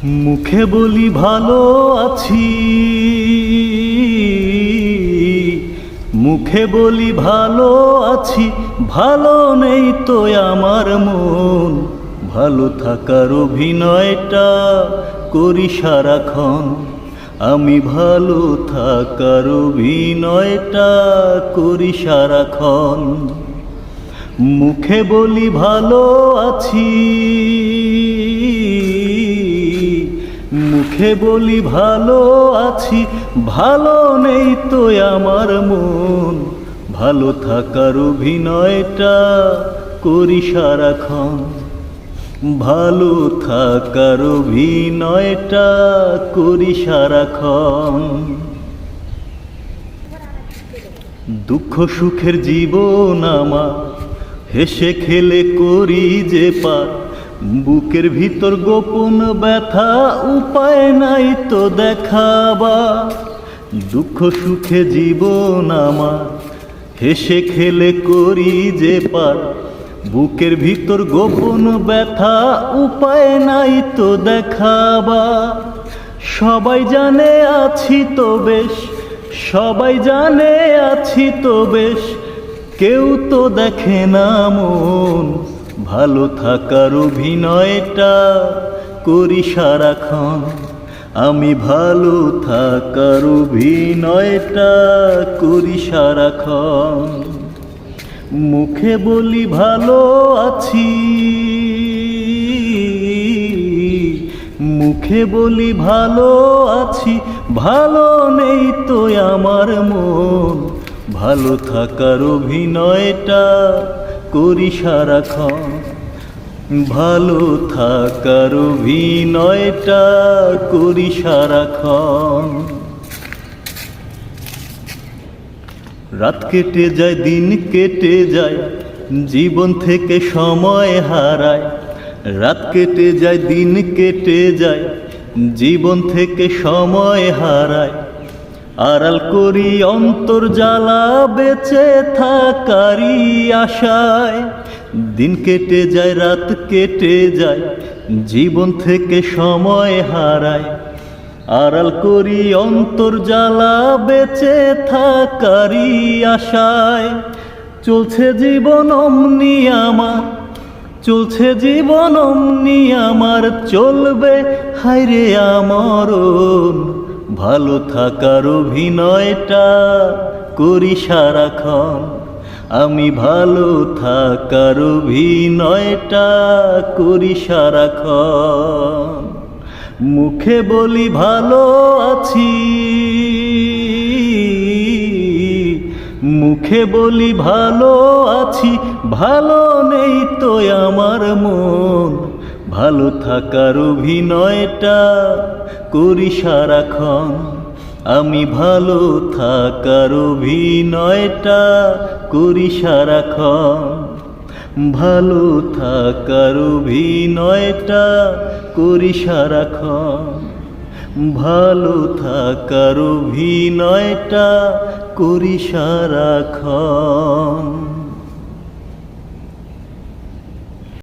মুখে বলি ভালো আছি, মুখে বলি ভালো আছি, ভালো নেই তো আমার মন। ভালো থাকার অভিনয়টা করি সারাক্ষণ, আমি ভালো থাকার অভিনয়টা করি সারাক্ষণ। মুখে বলি ভালো আছি, মুখে বলি ভালো আছি, ভালো নেই তো আমার মন। ভালো থাকার অভিনয়টা করি সারাক্ষণ, ভালো থাকার অভিনয়টা করি সারাক্ষণ। দুঃখ সুখের জীবন আমার, হেসে খেলে করি যে পার। বুকের ভিতর গোপন ব্যথা, উপায় নাই তো দেখাবা। দুঃখ সুখে জীবন আমার, হেসে খেলে করি যে পার। বুকের ভিতর গোপন ব্যথা, উপায় নাই তো দেখাবা। সবাই জানে আছি তো বেশ, সবাই জানে আছি তো বেশ, কেউ তো দেখে না মন। ভালো থাকার অভিনয়টা করি সারাক্ষণ, আমি ভালো থাকার অভিনয়টা করি সারাক্ষণ। মুখে বলি ভালো আছি, মুখে বলি ভালো আছি, ভালো নেই তো আমার মন। ভালো থাকার অভিনয়টা করি সারাক্ষণ, ভালো থাকার অভিনয়টা করি সারাক্ষণ। রাত কেটে যায়, দিন কেটে যায়, জীবন থেকে সময় হারায়। রাত কেটে যায়, দিন কেটে যায়, জীবন থেকে সময় হারায়। আড়াল করি অন্তর জ্বালা, বেঁচে থাকারই আশায়। দিন কেটে যায়, রাত কেটে যায়, জীবন থেকে সময় হারায়। আড়াল করি অন্তর জ্বালা, বেঁচে থাকারই আশায়। চলছে জীবন অমনি আমার, চলছে জীবন অমনি আমার, চলবে হায়রে আমরণ। ভালো থাকার অভিনয়টা করি সারাক্ষণ, আমি ভালো থাকার অভিনয়টা করি সারাক্ষণ। মুখে বলি ভালো আছি, মুখে বলি ভালো আছি, ভালো নেই তো আমার মন। ভালো থাকার অভিনয়টা করি সারাক্ষণ, আমি ভালো থাকার অভিনয়টা করি সারাক্ষণ। ভালো থাকার অভিনয়টা করি সারাক্ষণ, ভালো থাকার অভিনয়টা করি সারাক্ষণ।